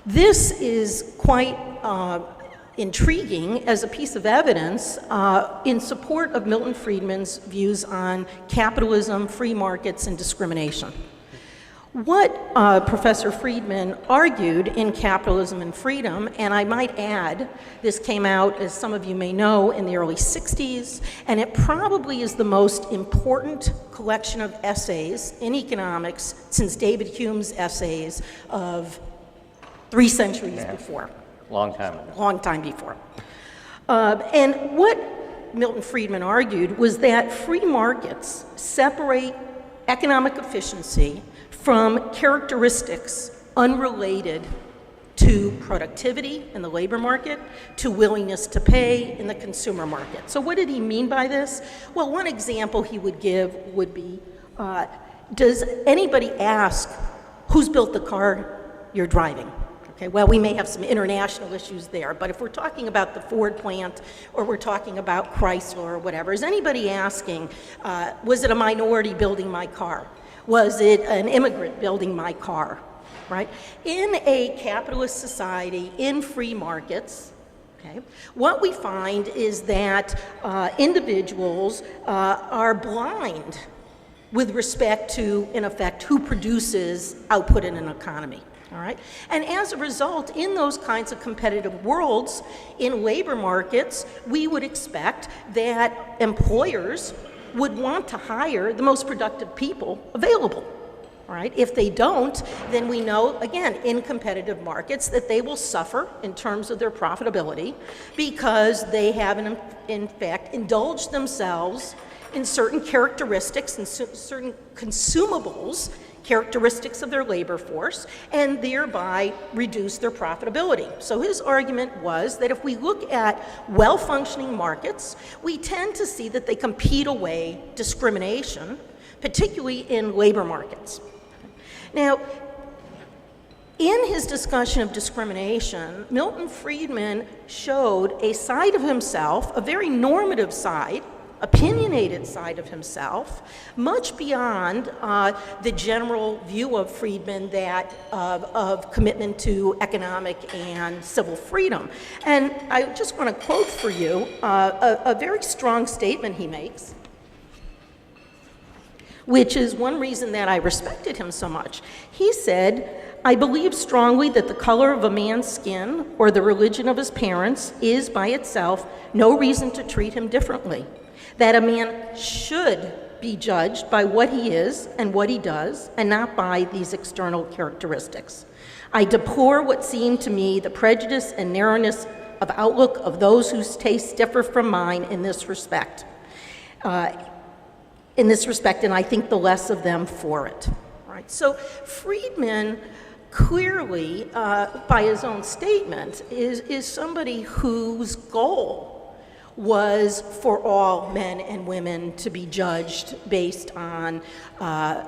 This is quite intriguing as a piece of evidence in support of Milton Friedman's views on capitalism, free markets, and discrimination. What Professor Friedman argued in Capitalism and Freedom, and I might add, this came out, as some of you may know, in the early 60s, and it probably is the most important collection of essays in economics since David Hume's essays of 3 centuries before. Long time ago. Long time before. And what Milton Friedman argued was that free markets separate economic efficiency from characteristics unrelated to productivity in the labor market, to willingness to pay in the consumer market. So what did he mean by this? Well, one example he would give would be, does anybody ask who's built the car you're driving? Okay, well, we may have some international issues there, but if we're talking about the Ford plant or we're talking about Chrysler or whatever, is anybody asking, was it a minority building my car? Was it an immigrant building my car, right? In a capitalist society, in free markets, okay, what we find is that individuals are blind with respect to, in effect, who produces output in an economy. All right? And as a result, in those kinds of competitive worlds, in labor markets, we would expect that employers would want to hire the most productive people available. All right? If they don't, then we know, again, in competitive markets, that they will suffer in terms of their profitability because they have, in fact, indulged themselves in certain characteristics and certain consumables, characteristics of their labor force, and thereby reduce their profitability. So his argument was that if we look at well-functioning markets, we tend to see that they compete away discrimination, particularly in labor markets. Now, in his discussion of discrimination, Milton Friedman showed a side of himself, a very normative side, opinionated side of himself, much beyond the general view of Friedman that of commitment to economic and civil freedom. And I just want to quote for you a very strong statement he makes, which is one reason that I respected him so much. He said, "I believe strongly that the color of a man's skin or the religion of his parents is by itself no reason to treat him differently. That a man should be judged by what he is and what he does, and not by these external characteristics. I deplore what seem to me the prejudice and narrowness of outlook of those whose tastes differ from mine in this respect. And I think the less of them for it." All right. So Friedman clearly, by his own statement, is somebody whose goal was for all men and women to be judged based on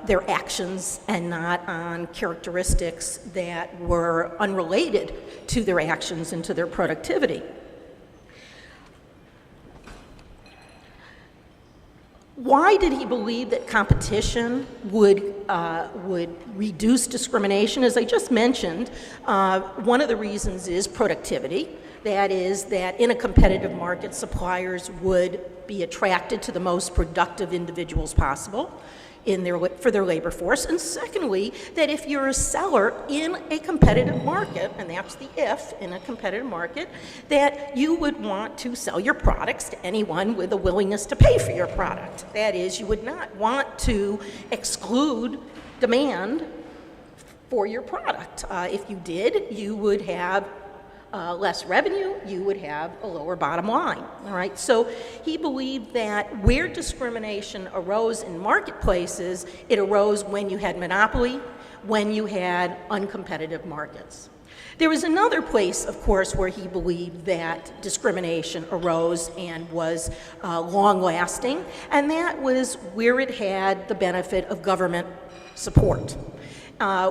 their actions and not on characteristics that were unrelated to their actions and to their productivity. Why did he believe that competition would reduce discrimination? As I just mentioned, one of the reasons is productivity. That is, that in a competitive market, suppliers would be attracted to the most productive individuals possible for their labor force. And secondly, that if you're a seller in a competitive market, and that's the if in a competitive market, that you would want to sell your products to anyone with a willingness to pay for your product. That is, you would not want to exclude demand for your product. If you did, you would have less revenue, you would have a lower bottom line, all right? So he believed that where discrimination arose in marketplaces, it arose when you had monopoly, when you had uncompetitive markets. There was another place, of course, where he believed that discrimination arose and was long-lasting, and that was where it had the benefit of government support.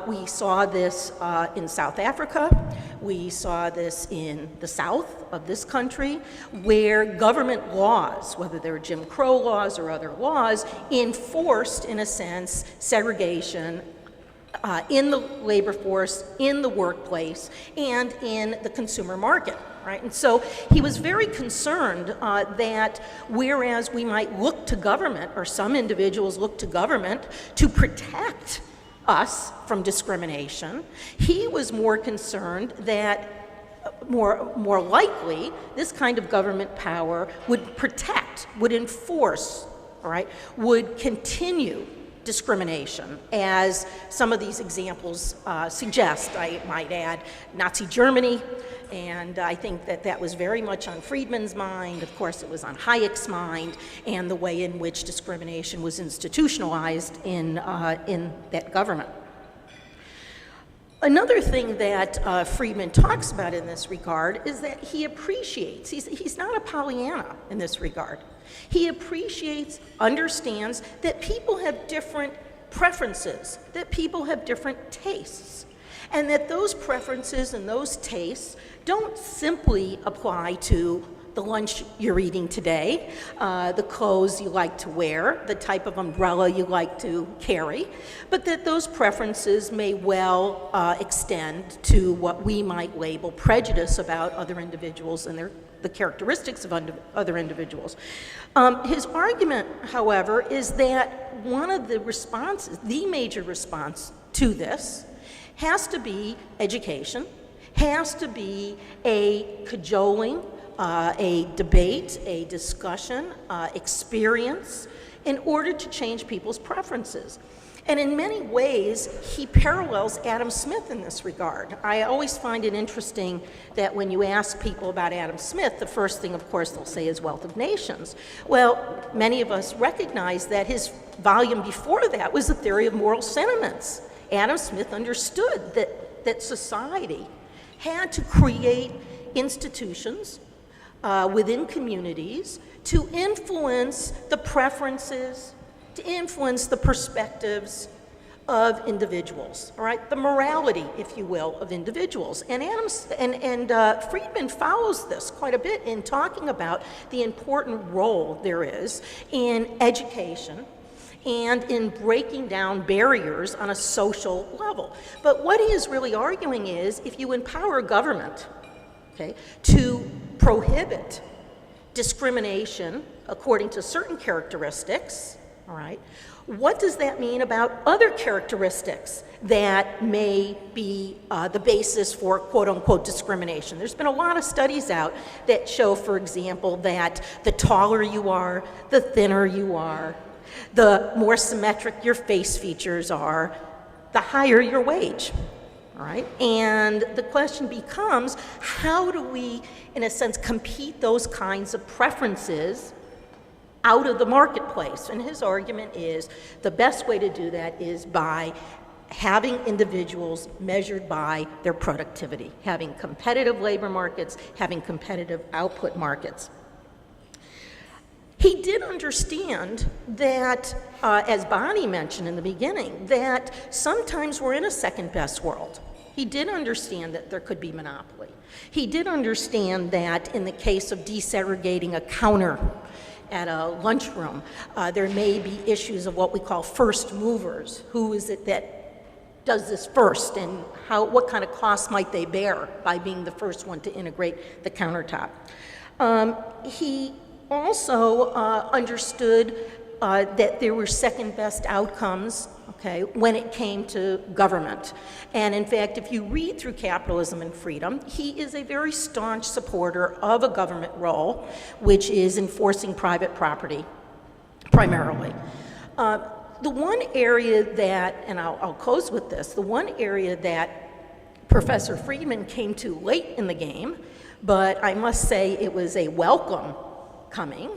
We saw this in South Africa. We saw this in the south of this country, where government laws, whether they're Jim Crow laws or other laws, enforced, in a sense, segregation in the labor force, in the workplace, and in the consumer market, right? And so he was very concerned that whereas we might look to government, or some individuals look to government to protect us from discrimination, he was more concerned that more likely this kind of government power would protect, would enforce, all right, would continue discrimination, as some of these examples suggest. I might add Nazi Germany, and I think that that was very much on Friedman's mind. Of course, it was on Hayek's mind, and the way in which discrimination was institutionalized in that government. Another thing that Friedman talks about in this regard is that he appreciates, he's not a Pollyanna in this regard. He appreciates, understands that people have different preferences, that people have different tastes, and that those preferences and those tastes don't simply apply to the lunch you're eating today, the clothes you like to wear, the type of umbrella you like to carry, but that those preferences may well extend to what we might label prejudice about other individuals and the characteristics of other individuals. His argument, however, is that one of the responses, the major response to this, has to be education, has to be a cajoling, a debate, a discussion, experience, in order to change people's preferences. And in many ways, he parallels Adam Smith in this regard. I always find it interesting that when you ask people about Adam Smith, the first thing, of course, they'll say is Wealth of Nations. Well, many of us recognize that his volume before that was the Theory of Moral Sentiments. Adam Smith understood that society had to create institutions within communities to influence the preferences, to influence the perspectives of individuals, all right? The morality, if you will, of individuals. And Friedman follows this quite a bit in talking about the important role there is in education and in breaking down barriers on a social level. But what he is really arguing is, if you empower government, okay, to prohibit discrimination according to certain characteristics, all right, what does that mean about other characteristics that may be the basis for quote-unquote discrimination? There's been a lot of studies out that show, for example, that the taller you are, the thinner you are, the more symmetric your face features are, the higher your wage. All right, and the question becomes, how do we, in a sense, compete those kinds of preferences out of the marketplace? And his argument is the best way to do that is by having individuals measured by their productivity, having competitive labor markets, having competitive output markets. He did understand that, as Bonnie mentioned in the beginning, that sometimes we're in a second-best world. He did understand that there could be monopoly. He did understand that in the case of desegregating a counter at a lunchroom, there may be issues of what we call first movers. Who is it that does this first, and what kind of costs might they bear by being the first one to integrate the countertop? He also understood that there were second-best outcomes, okay, when it came to government. And in fact, if you read through Capitalism and Freedom, he is a very staunch supporter of a government role, which is enforcing private property, primarily. The one area that, and I'll close with this, the one area that Professor Friedman came to late in the game, but I must say it was a welcome coming,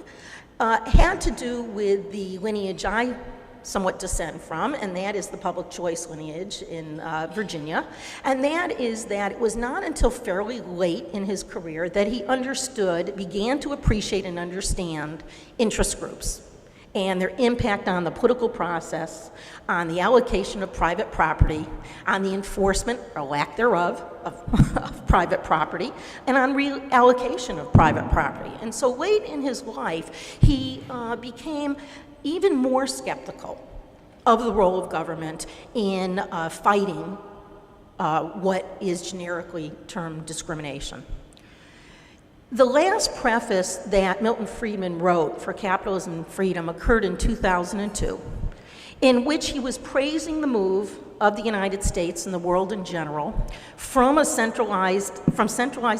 had to do with the lineage I somewhat descend from, and that is the public choice lineage in Virginia. And that is that it was not until fairly late in his career that he began to appreciate and understand interest groups and their impact on the political process, on the allocation of private property, on the enforcement, or lack thereof, of private property, and on reallocation of private property. And so late in his life, he became even more skeptical of the role of government in fighting what is generically termed discrimination. The last preface that Milton Friedman wrote for Capitalism and Freedom occurred in 2002, in which he was praising the move of the United States and the world in general from centralized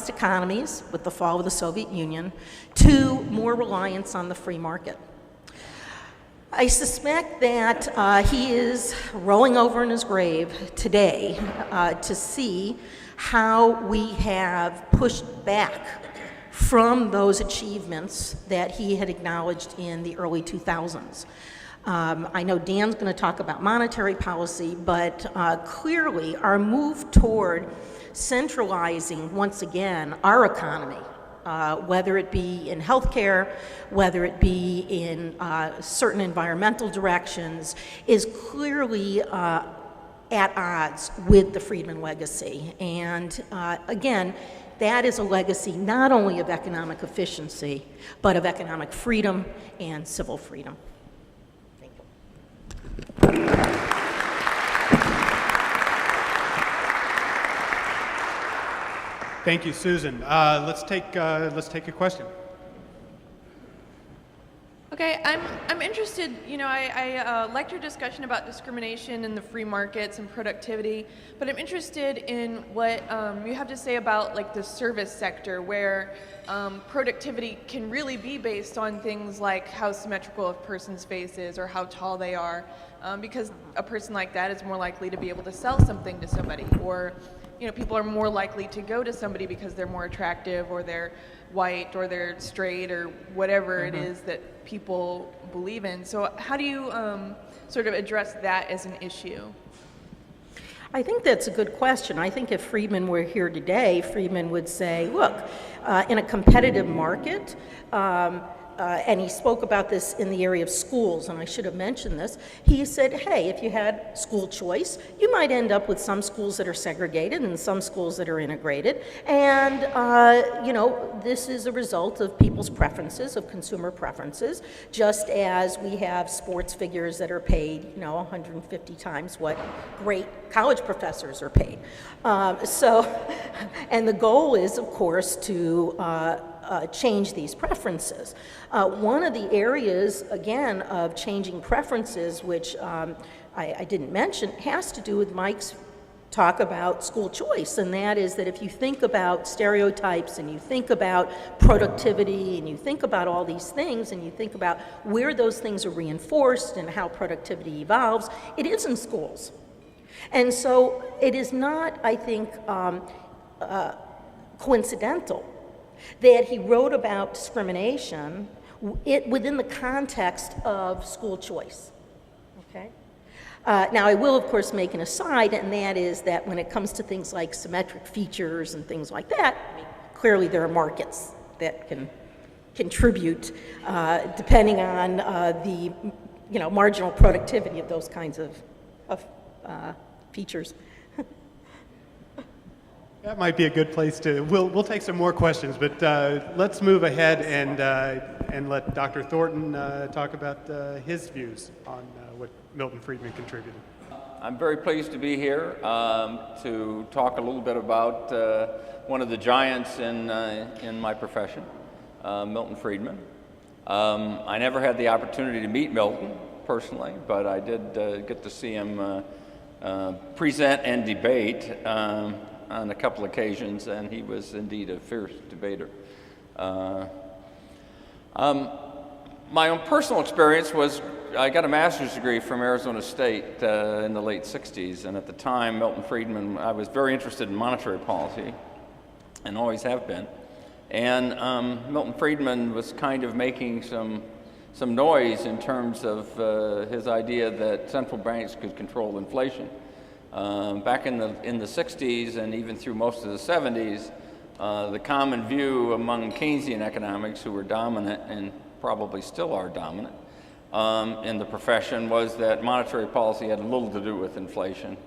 economies with the fall of the Soviet Union to more reliance on the free market. I suspect that he is rolling over in his grave today to see how we have pushed back from those achievements that he had acknowledged in the early 2000s. I know Dan's going to talk about monetary policy, but clearly our move toward centralizing, once again, our economy, whether it be in healthcare, whether it be in certain environmental directions, is clearly at odds with the Friedman legacy. And again, that is a legacy not only of economic efficiency, but of economic freedom and civil freedom. Thank you. Thank you, Susan. Let's take a question. Okay, I'm interested, I liked your discussion about discrimination in the free markets and productivity, but I'm interested in what you have to say about like the service sector where productivity can really be based on things like how symmetrical a person's face is or how tall they are, because a person like that is more likely to be able to sell something to somebody, or people are more likely to go to somebody because they're more attractive or they're white or they're straight or whatever it is that people believe in. So how do you sort of address that as an issue? I think that's a good question. I think if Friedman were here today, Friedman would say, look, in a competitive market, and he spoke about this in the area of schools, and I should have mentioned this. He said, hey, if you had school choice, you might end up with some schools that are segregated and some schools that are integrated. And, this is a result of people's preferences, of consumer preferences, just as we have sports figures that are paid, 150 times what great college professors are paid. And the goal is, of course, to change these preferences. One of the areas, again, of changing preferences, which I didn't mention, has to do with Mike's talk about school choice, and that is that if you think about stereotypes and you think about productivity and you think about all these things and you think about where those things are reinforced and how productivity evolves, it is in schools. And so it is not, I think, coincidental that he wrote about discrimination within the context of school choice, okay? Now, I will, of course, make an aside, and that is that when it comes to things like symmetric features and things like that, clearly there are markets that can contribute depending on the marginal productivity of those kinds of features. That might be a good place to. We'll take some more questions, but let's move ahead and let Dr. Thornton talk about his views on what Milton Friedman contributed. I'm very pleased to be here to talk a little bit about one of the giants in my profession, Milton Friedman. I never had the opportunity to meet Milton personally, but I did get to see him present and debate on a couple occasions, and he was indeed a fierce debater. My own personal experience was I got a master's degree from Arizona State in the late 60s, and at the time, Milton Friedman, I was very interested in monetary policy, and always have been. And Milton Friedman was kind of making some noise in terms of his idea that central banks could control inflation. Back in the 60s and even through most of the 70s, the common view among Keynesian economics, who were dominant and probably still are dominant in the profession, was that monetary policy had little to do with inflation.